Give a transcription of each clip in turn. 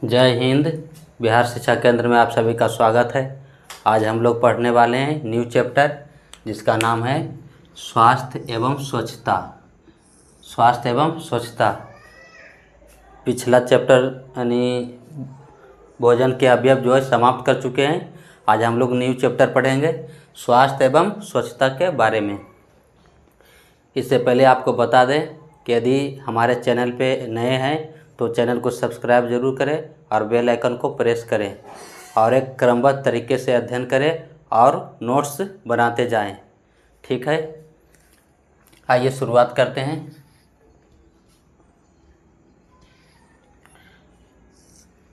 जय हिंद। बिहार शिक्षा केंद्र में आप सभी का स्वागत है। आज हम लोग पढ़ने वाले हैं न्यू चैप्टर जिसका नाम है स्वास्थ्य एवं स्वच्छता। स्वास्थ्य एवं स्वच्छता पिछला चैप्टर यानी भोजन के अवयव जो है समाप्त कर चुके हैं। आज हम लोग न्यू चैप्टर पढ़ेंगे स्वास्थ्य एवं स्वच्छता के बारे में। इससे पहले आपको बता दें कि यदि हमारे चैनल पे नए हैं तो चैनल को सब्सक्राइब जरूर करें और बेल आइकन को प्रेस करें और एक क्रमबद्ध तरीके से अध्ययन करें और नोट्स बनाते जाएं। ठीक है, आइए शुरुआत करते हैं।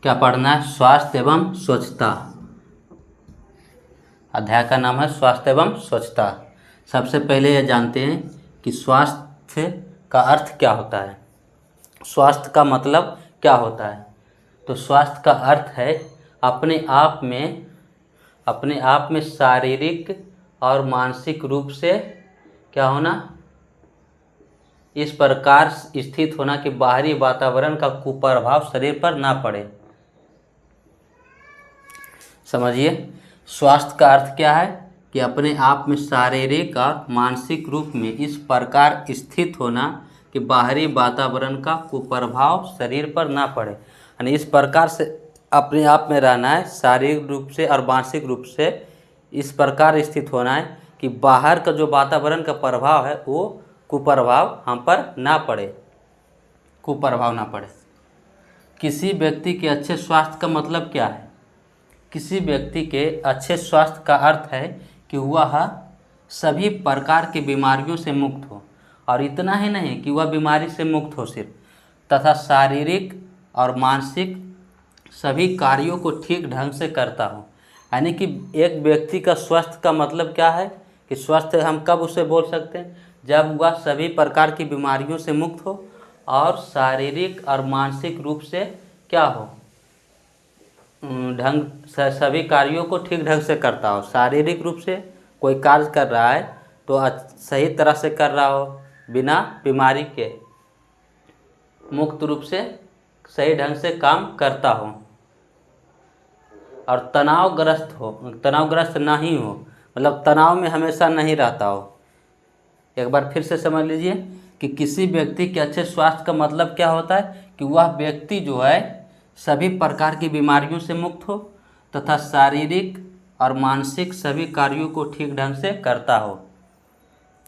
क्या पढ़ना है? स्वास्थ्य एवं स्वच्छता। अध्याय का नाम है स्वास्थ्य एवं स्वच्छता। सबसे पहले यह जानते हैं कि स्वास्थ्य का अर्थ क्या होता है। स्वास्थ्य का मतलब क्या होता है? तो स्वास्थ्य का अर्थ है अपने आप में शारीरिक और मानसिक रूप से क्या होना, इस प्रकार स्थित होना कि बाहरी वातावरण का कुप्रभाव शरीर पर ना पड़े। समझिए, स्वास्थ्य का अर्थ क्या है कि अपने आप में शारीरिक और मानसिक रूप में इस प्रकार स्थित होना कि बाहरी वातावरण का कुप्रभाव शरीर पर ना पड़े। यानी इस प्रकार से अपने आप में रहना है, शारीरिक रूप से और मानसिक रूप से इस प्रकार स्थित होना है कि बाहर का जो वातावरण का प्रभाव है वो कुप्रभाव हम पर ना पड़े, कुप्रभाव ना पड़े। किसी व्यक्ति के अच्छे स्वास्थ्य का मतलब क्या है? किसी व्यक्ति के अच्छे स्वास्थ्य का अर्थ है कि वह सभी प्रकार की बीमारियों से मुक्त हो, और इतना ही नहीं कि वह बीमारी से मुक्त हो सिर्फ, तथा शारीरिक और मानसिक सभी कार्यों को ठीक ढंग से करता हो। यानी कि एक व्यक्ति का स्वास्थ्य का मतलब क्या है कि स्वस्थ हम कब उसे बोल सकते हैं? जब वह सभी प्रकार की बीमारियों से मुक्त हो और शारीरिक और मानसिक रूप से क्या हो, सभी कार्यों को ठीक ढंग से करता हो। शारीरिक रूप से कोई कार्य कर रहा है तो सही तरह से कर रहा हो, बिना बीमारी के मुक्त रूप से सही ढंग से काम करता हो, और तनावग्रस्त नहीं हो, मतलब तनाव में हमेशा नहीं रहता हो। एक बार फिर से समझ लीजिए कि किसी व्यक्ति के अच्छे स्वास्थ्य का मतलब क्या होता है कि वह व्यक्ति जो है सभी प्रकार की बीमारियों से मुक्त हो तथा शारीरिक और मानसिक सभी कार्यों को ठीक ढंग से करता हो।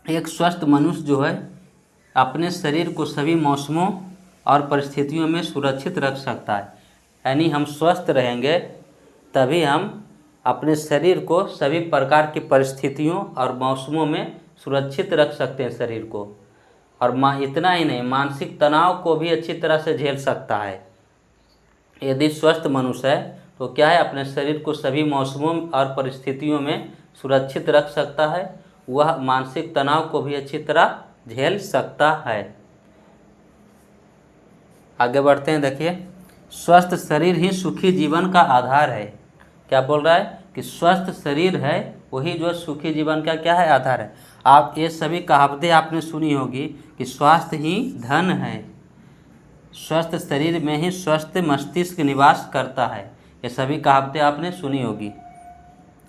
एक स्वस्थ मनुष्य जो है अपने शरीर को सभी मौसमों और परिस्थितियों में सुरक्षित रख सकता है। यानी हम स्वस्थ रहेंगे तभी हम अपने शरीर को सभी प्रकार की परिस्थितियों और मौसमों में सुरक्षित रख सकते हैं शरीर को। और इतना ही नहीं, मानसिक तनाव को भी अच्छी तरह से झेल सकता है। यदि स्वस्थ मनुष्य है तो क्या है, अपने शरीर को सभी मौसमों और परिस्थितियों में सुरक्षित रख सकता है, वह मानसिक तनाव को भी अच्छी तरह झेल सकता है। आगे बढ़ते हैं। देखिए, स्वस्थ शरीर ही सुखी जीवन का आधार है। क्या बोल रहा है कि स्वस्थ शरीर है वही जो सुखी जीवन का क्या है, आधार है। आप ये सभी कहावतें आपने सुनी होगी कि स्वास्थ्य ही धन है, स्वस्थ शरीर में ही स्वस्थ मस्तिष्क निवास करता है। ये सभी कहावतें आपने सुनी होगी।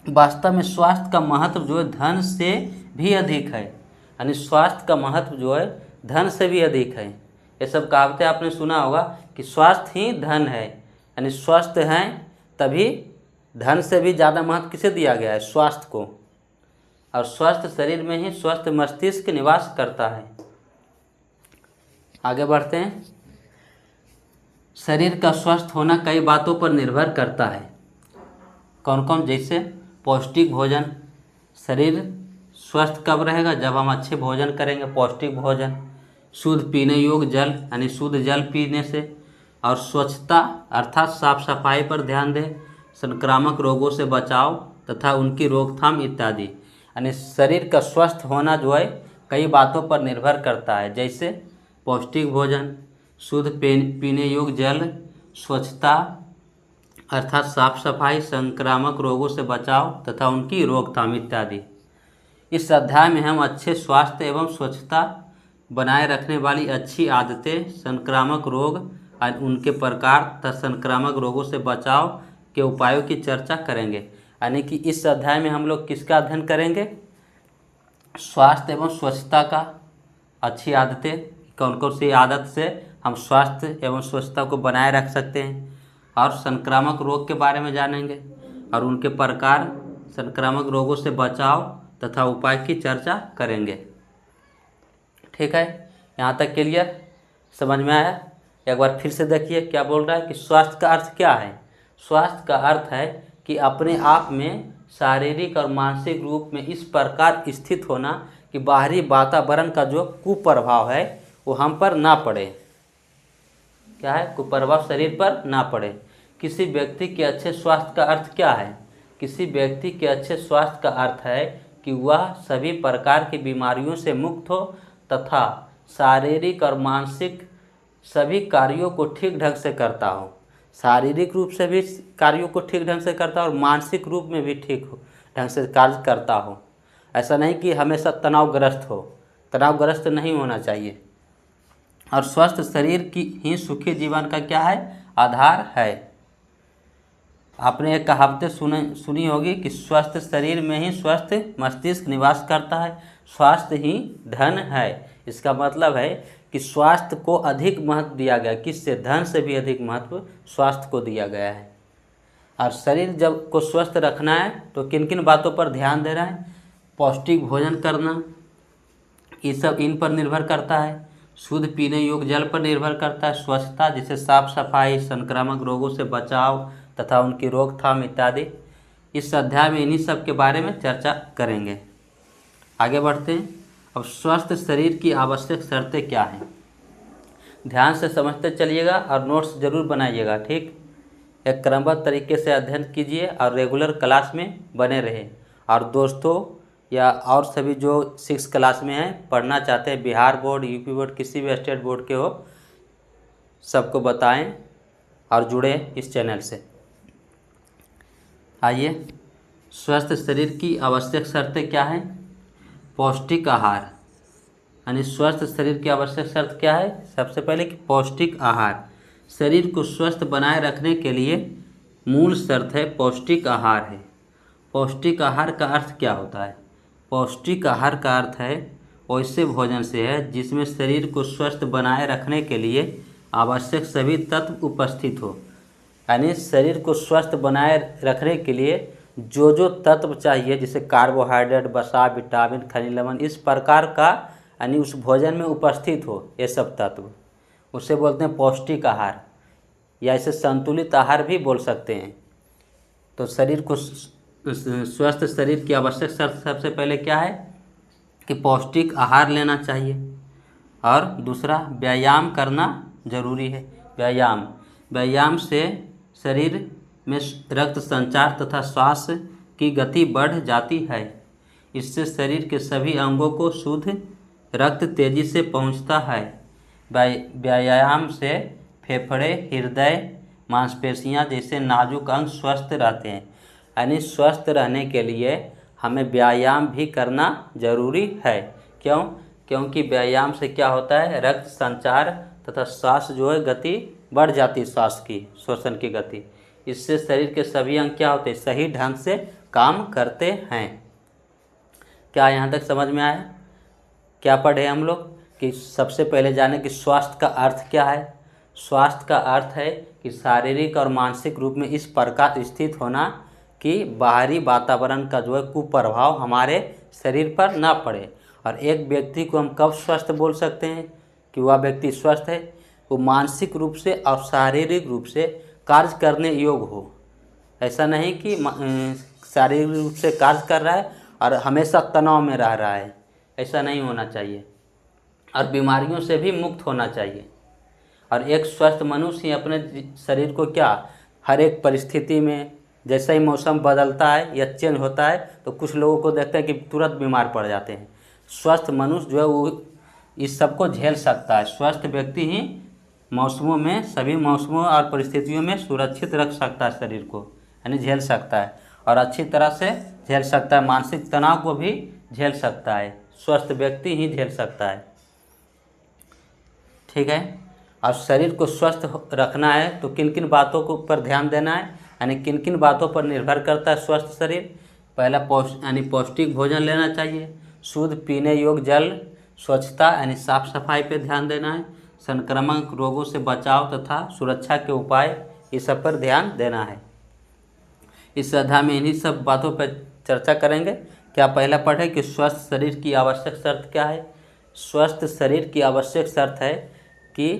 वास्तव में स्वास्थ्य का महत्व जो है धन से भी अधिक है। यानी स्वास्थ्य का महत्व जो है धन से भी अधिक है। ये सब कहावतें आपने सुना होगा कि स्वास्थ्य ही धन है, यानी स्वस्थ हैं तभी धन से भी ज़्यादा महत्व किसे दिया गया है, स्वास्थ्य को। और स्वस्थ शरीर में ही स्वस्थ मस्तिष्क निवास करता है। आगे बढ़ते हैं। शरीर का स्वस्थ होना कई बातों पर निर्भर करता है। कौन कौन? जैसे पौष्टिक भोजन। शरीर स्वस्थ कब रहेगा? जब हम अच्छे भोजन करेंगे, पौष्टिक भोजन। शुद्ध पीने योग्य जल, यानी शुद्ध जल पीने से। और स्वच्छता अर्थात साफ सफाई पर ध्यान दें। संक्रामक रोगों से बचाव तथा उनकी रोकथाम इत्यादि। यानी शरीर का स्वस्थ होना जो है कई बातों पर निर्भर करता है, जैसे पौष्टिक भोजन, शुद्ध पीने योग्य जल, स्वच्छता अर्थात साफ सफाई, संक्रामक रोगों से बचाव तथा उनकी रोकथाम इत्यादि। इस अध्याय में हम अच्छे स्वास्थ्य एवं स्वच्छता बनाए रखने वाली अच्छी आदतें, संक्रामक रोग और उनके प्रकार तथा संक्रामक रोगों से बचाव के उपायों की चर्चा करेंगे। यानी कि इस अध्याय में हम लोग किसका अध्ययन करेंगे? स्वास्थ्य एवं स्वच्छता का, अच्छी आदतें, कौन कौन सी आदत से हम स्वास्थ्य एवं स्वच्छता को बनाए रख सकते हैं, और संक्रामक रोग के बारे में जानेंगे और उनके प्रकार, संक्रामक रोगों से बचाव तथा उपाय की चर्चा करेंगे। ठीक है, यहाँ तक क्लियर, समझ में आया? एक बार फिर से देखिए क्या बोल रहा है कि स्वास्थ्य का अर्थ क्या है। स्वास्थ्य का अर्थ है कि अपने आप में शारीरिक और मानसिक रूप में इस प्रकार स्थित होना कि बाहरी वातावरण का जो कुप्रभाव है वो हम पर ना पड़े। क्या है? कुप्रभाव शरीर पर ना पड़े। किसी व्यक्ति के अच्छे स्वास्थ्य का अर्थ क्या है? किसी व्यक्ति के अच्छे स्वास्थ्य का अर्थ है कि वह सभी प्रकार की बीमारियों से मुक्त हो तथा शारीरिक और मानसिक सभी कार्यों को ठीक ढंग से करता हो। शारीरिक रूप से भी कार्यों को ठीक ढंग से करता हो और मानसिक रूप में भी ठीक ढंग से कार्य करता हो। ऐसा नहीं कि हमेशा तनावग्रस्त हो, तनावग्रस्त नहीं होना चाहिए। और स्वस्थ शरीर की ही सुखी जीवन का क्या है? आधार है। आपने एक कहावतें सुनी होगी कि स्वस्थ शरीर में ही स्वस्थ मस्तिष्क निवास करता है, स्वास्थ्य ही धन है। इसका मतलब है कि स्वास्थ्य को अधिक महत्व दिया गया, किससे? धन से भी अधिक महत्व स्वास्थ्य को दिया गया है। और शरीर जब को स्वस्थ रखना है तो किन किन बातों पर ध्यान देना है? पौष्टिक भोजन करना, ये सब इन पर निर्भर करता है। शुद्ध पीने योग्य जल पर निर्भर करता है। स्वच्छता, जिसे साफ सफाई, संक्रामक रोगों से बचाव तथा उनकी रोकथाम इत्यादि। इस अध्याय में इन्हीं सब के बारे में चर्चा करेंगे। आगे बढ़ते हैं। अब स्वस्थ शरीर की आवश्यक शर्तें क्या हैं? ध्यान से समझते चलिएगा और नोट्स जरूर बनाइएगा। ठीक, एक क्रमबद्ध तरीके से अध्ययन कीजिए और रेगुलर क्लास में बने रहे। और दोस्तों या और सभी जो 6 क्लास में हैं, पढ़ना चाहते हैं, बिहार बोर्ड, यूपी बोर्ड, किसी भी स्टेट बोर्ड के हो, सबको बताएं और जुड़े इस चैनल से। आइए, स्वस्थ शरीर की आवश्यक शर्तें क्या हैं? पौष्टिक आहार, यानी स्वस्थ शरीर की आवश्यक शर्त क्या है? सबसे पहले कि पौष्टिक आहार। शरीर को स्वस्थ बनाए रखने के लिए मूल शर्त है पौष्टिक आहार है। पौष्टिक आहार का अर्थ क्या होता है? पौष्टिक आहार का अर्थ है वैसे भोजन से है जिसमें शरीर को स्वस्थ बनाए रखने के लिए आवश्यक सभी तत्व उपस्थित हो। यानी शरीर को स्वस्थ बनाए रखने के लिए जो जो तत्व चाहिए, जैसे कार्बोहाइड्रेट, वसा, विटामिन, खनिज लवण, इस प्रकार का यानी उस भोजन में उपस्थित हो ये सब तत्व, उसे बोलते हैं पौष्टिक आहार, या इसे संतुलित आहार भी बोल सकते हैं। तो शरीर को स्वस्थ शरीर की आवश्यक शर्त सबसे पहले क्या है कि पौष्टिक आहार लेना चाहिए। और दूसरा, व्यायाम करना जरूरी है। व्यायाम से शरीर में रक्त संचार तथा श्वास की गति बढ़ जाती है। इससे शरीर के सभी अंगों को शुद्ध रक्त तेजी से पहुंचता है। व्यायाम से फेफड़े, हृदय, मांसपेशियां जैसे नाजुक अंग स्वस्थ रहते हैं। यानी स्वस्थ रहने के लिए हमें व्यायाम भी करना जरूरी है। क्यों? क्योंकि व्यायाम से क्या होता है? रक्त संचार तथा श्वास जो है गति बढ़ जाती है, श्वास की श्वसन की गति। इससे शरीर के सभी अंग क्या होते हैं? सही ढंग से काम करते हैं। क्या यहाँ तक समझ में आया? क्या पढ़े हम लोग कि सबसे पहले जाने कि स्वास्थ्य का अर्थ क्या है। स्वास्थ्य का अर्थ है कि शारीरिक और मानसिक रूप में इस प्रकार स्थित होना कि बाहरी वातावरण का जो है कुप्रभाव हमारे शरीर पर ना पड़े। और एक व्यक्ति को हम कब स्वस्थ बोल सकते हैं कि वह व्यक्ति स्वस्थ है? वो मानसिक रूप से और शारीरिक रूप से कार्य करने योग्य हो। ऐसा नहीं कि शारीरिक रूप से कार्य कर रहा है और हमेशा तनाव में रह रहा है, ऐसा नहीं होना चाहिए। और बीमारियों से भी मुक्त होना चाहिए। और एक स्वस्थ मनुष्य ही अपने शरीर को क्या हर एक परिस्थिति में, जैसा ही मौसम बदलता है या चेंज होता है तो कुछ लोगों को देखते हैं कि तुरंत बीमार पड़ जाते हैं। स्वस्थ मनुष्य जो है वो इस सब को झेल सकता है। स्वस्थ व्यक्ति ही मौसमों में, सभी मौसमों और परिस्थितियों में सुरक्षित रख सकता है शरीर को, यानी झेल सकता है और अच्छी तरह से झेल सकता है। मानसिक तनाव को भी झेल सकता है, स्वस्थ व्यक्ति ही झेल सकता है। ठीक है। और शरीर को स्वस्थ रखना है तो किन किन बातों को पर ध्यान देना है, यानी किन किन बातों पर निर्भर करता है स्वस्थ शरीर। पहला पौष्टिक भोजन लेना चाहिए, शुद्ध पीने योग्य जल, स्वच्छता यानी साफ सफाई पे ध्यान देना है, संक्रामक रोगों से बचाव तथा सुरक्षा के उपाय, इस सब पर ध्यान देना है। इस अध्याय में इन्हीं सब बातों पर चर्चा करेंगे। क्या पहला पाठ है कि स्वस्थ शरीर की आवश्यक शर्त क्या है। स्वस्थ शरीर की आवश्यक शर्त है कि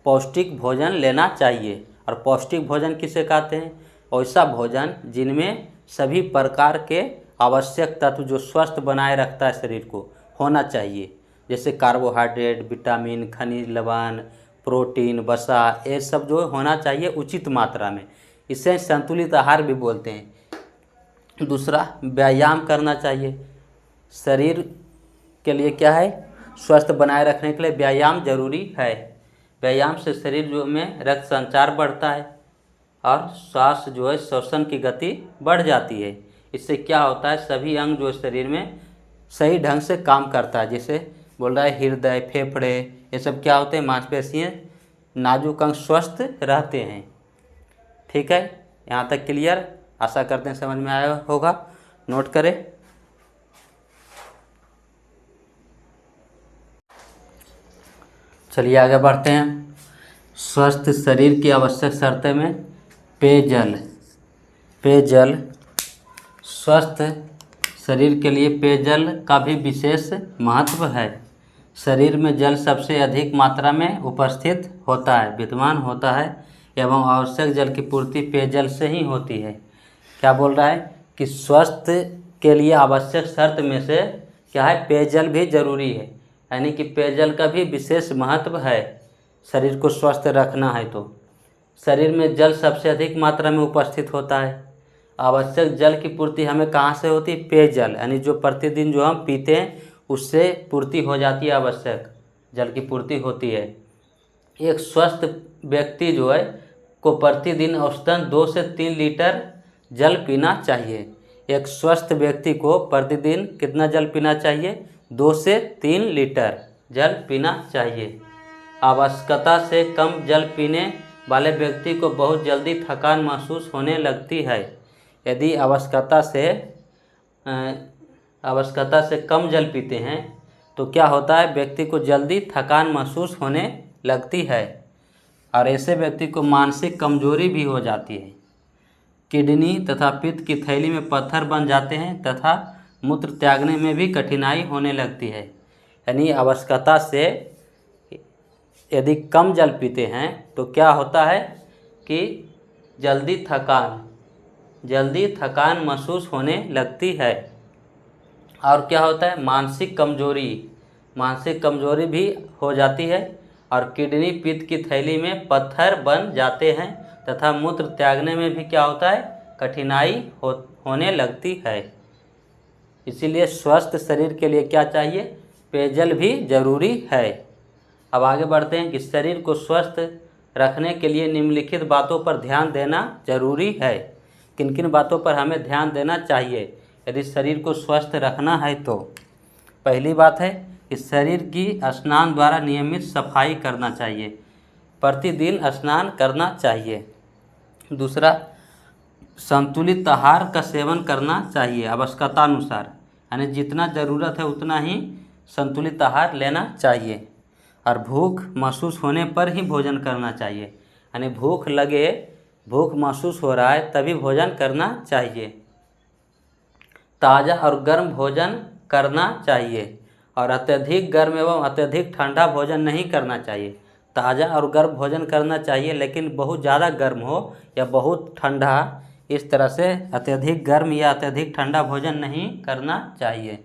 पौष्टिक भोजन लेना चाहिए। और पौष्टिक भोजन किसे कहते हैं, ऐसा भोजन जिनमें सभी प्रकार के आवश्यक तत्व जो स्वस्थ बनाए रखता है शरीर को होना चाहिए, जैसे कार्बोहाइड्रेट, विटामिन, खनिज, लवण, प्रोटीन, वसा, ये सब जो होना चाहिए उचित मात्रा में। इसे संतुलित आहार भी बोलते हैं। दूसरा, व्यायाम करना चाहिए। शरीर के लिए क्या है, स्वस्थ बनाए रखने के लिए व्यायाम जरूरी है। व्यायाम से शरीर जो में रक्त संचार बढ़ता है और श्वास जो है श्वसन की गति बढ़ जाती है। इससे क्या होता है, सभी अंग जो शरीर में सही ढंग से काम करता है। जैसे बोल रहा है हृदय, फेफड़े, ये सब क्या होते हैं, मांसपेशियाँ, नाजुक अंग स्वस्थ रहते हैं। ठीक है, यहाँ तक क्लियर, आशा करते हैं समझ में आया होगा। नोट करें। चलिए आगे बढ़ते हैं। स्वस्थ शरीर की आवश्यक शर्तें में पेयजल। स्वस्थ शरीर के लिए पेयजल का भी विशेष महत्व है। शरीर में जल सबसे अधिक मात्रा में उपस्थित होता है, विद्यमान होता है एवं आवश्यक जल की पूर्ति पेयजल से ही होती है। क्या बोल रहा है कि स्वस्थ के लिए आवश्यक शर्त में से क्या है, पेयजल भी जरूरी है, यानी कि पेयजल का भी विशेष महत्व है। शरीर को स्वस्थ रखना है तो शरीर में जल सबसे अधिक मात्रा में उपस्थित होता है। आवश्यक जल की पूर्ति हमें कहाँ से होती है, पेयजल, यानी जो प्रतिदिन जो हम पीते हैं उससे पूर्ति हो जाती है, आवश्यक जल की पूर्ति होती है। एक स्वस्थ व्यक्ति जो है को प्रतिदिन औसतन 2 से 3 लीटर जल पीना चाहिए। एक स्वस्थ व्यक्ति को प्रतिदिन कितना जल पीना चाहिए, 2 से 3 लीटर जल पीना चाहिए। आवश्यकता से कम जल पीने वाले व्यक्ति को बहुत जल्दी थकान महसूस होने लगती है। यदि आवश्यकता से कम जल पीते हैं तो क्या होता है, व्यक्ति को जल्दी थकान महसूस होने लगती है और ऐसे व्यक्ति को मानसिक कमजोरी भी हो जाती है। किडनी तथा पित्त की थैली में पत्थर बन जाते हैं तथा मूत्र त्यागने में भी कठिनाई होने लगती है। यानी आवश्यकता से यदि कम जल पीते हैं तो क्या होता है कि जल्दी थकान महसूस होने लगती है। और क्या होता है, मानसिक कमजोरी भी हो जाती है और किडनी पित्त की थैली में पत्थर बन जाते हैं तथा मूत्र त्यागने में भी क्या होता है, कठिनाई होने लगती है। इसीलिए स्वस्थ शरीर के लिए क्या चाहिए, पेयजल भी जरूरी है। अब आगे बढ़ते हैं कि शरीर को स्वस्थ रखने के लिए निम्नलिखित बातों पर ध्यान देना जरूरी है। किन किन बातों पर हमें ध्यान देना चाहिए यदि शरीर को स्वस्थ रखना है तो। पहली बात है कि शरीर की स्नान द्वारा नियमित सफाई करना चाहिए, प्रतिदिन स्नान करना चाहिए। दूसरा, संतुलित आहार का सेवन करना चाहिए आवश्यकता अनुसार, यानी जितना ज़रूरत है उतना ही संतुलित आहार लेना चाहिए। और भूख महसूस होने पर ही भोजन करना चाहिए, यानी भूख महसूस हो रहा है तभी भोजन करना चाहिए। ताज़ा और गर्म भोजन करना चाहिए और अत्यधिक गर्म एवं अत्यधिक ठंडा भोजन नहीं करना चाहिए। ताज़ा और गर्म भोजन करना चाहिए लेकिन बहुत ज़्यादा गर्म हो या बहुत ठंडा, इस तरह से अत्यधिक गर्म या अत्यधिक ठंडा भोजन नहीं करना चाहिए।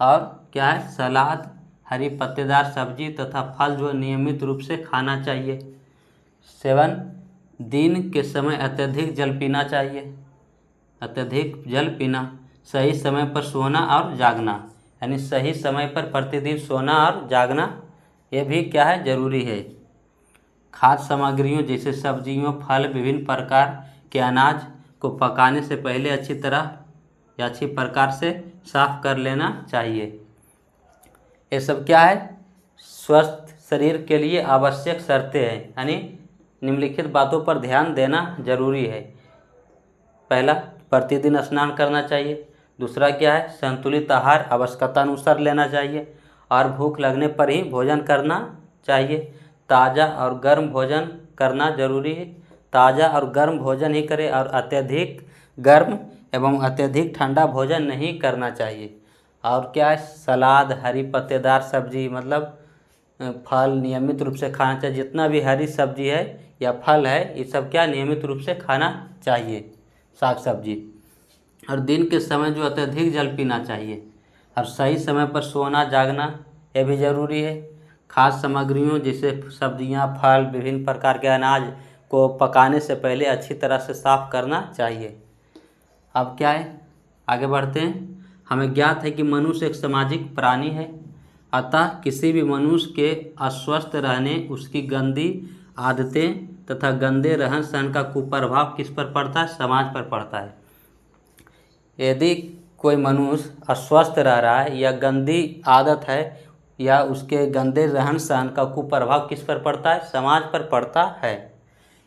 और क्या है, सलाद, हरी पत्तेदार सब्जी तथा फल जो नियमित रूप से खाना चाहिए। 7, दिन के समय अत्यधिक जल पीना चाहिए, अत्यधिक जल पीना। सही समय पर सोना और जागना, यानी सही समय पर प्रतिदिन सोना और जागना, ये भी क्या है, जरूरी है। खाद्य सामग्रियों जैसे सब्जियों, फल, विभिन्न प्रकार के अनाज को पकाने से पहले अच्छी प्रकार से साफ कर लेना चाहिए। ये सब क्या है, स्वस्थ शरीर के लिए आवश्यक शर्तें हैं, यानी निम्नलिखित बातों पर ध्यान देना जरूरी है। पहला, प्रतिदिन स्नान करना चाहिए। दूसरा क्या है, संतुलित आहार आवश्यकतानुसार लेना चाहिए और भूख लगने पर ही भोजन करना चाहिए। ताज़ा और गर्म भोजन करना जरूरी है। ताज़ा और गर्म भोजन ही करें और अत्यधिक गर्म एवं अत्यधिक ठंडा भोजन नहीं करना चाहिए। और क्या है, सलाद, हरी पत्तेदार सब्जी मतलब फल नियमित रूप से खाना चाहिए। जितना भी हरी सब्जी है या फल है, ये सब क्या नियमित रूप से खाना चाहिए, साग सब्जी। और दिन के समय जो अत्यधिक जल पीना चाहिए और सही समय पर सोना जागना यह भी ज़रूरी है। खाद्य सामग्रियों जैसे सब्जियां, फल, विभिन्न प्रकार के अनाज को पकाने से पहले अच्छी तरह से साफ करना चाहिए। अब क्या है, आगे बढ़ते हैं। हमें ज्ञात है कि मनुष्य एक सामाजिक प्राणी है, अतः किसी भी मनुष्य के अस्वस्थ रहने, उसकी गंदी आदतें तथा गंदे रहन सहन का कुप्रभाव किस पर पड़ता है, समाज पर पड़ता है। यदि कोई मनुष्य अस्वस्थ रह रहा है या गंदी आदत है या उसके गंदे रहन सहन का कुप्रभाव किस पर पड़ता है, समाज पर पड़ता है।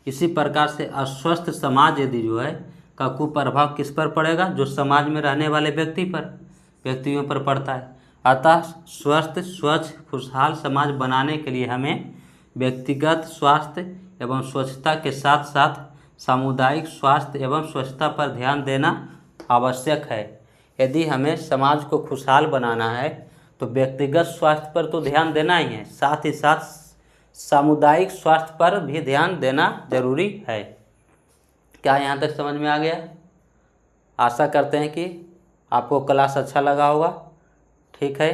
इसी प्रकार से अस्वस्थ समाज यदि जो है का कुप्रभाव किस पर पड़ेगा, जो समाज में रहने वाले व्यक्तियों पर पड़ता है। अतः स्वस्थ, स्वच्छ, खुशहाल समाज बनाने के लिए हमें व्यक्तिगत स्वास्थ्य एवं स्वच्छता के साथ साथ सामुदायिक स्वास्थ्य एवं स्वच्छता पर ध्यान देना आवश्यक है। यदि हमें समाज को खुशहाल बनाना है तो व्यक्तिगत स्वास्थ्य पर तो ध्यान देना ही है, साथ ही साथ सामुदायिक स्वास्थ्य पर भी ध्यान देना जरूरी है। क्या यहाँ तक समझ में आ गया? आशा करते हैं कि आपको क्लास अच्छा लगा होगा। ठीक है,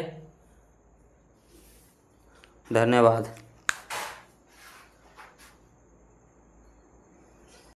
धन्यवाद।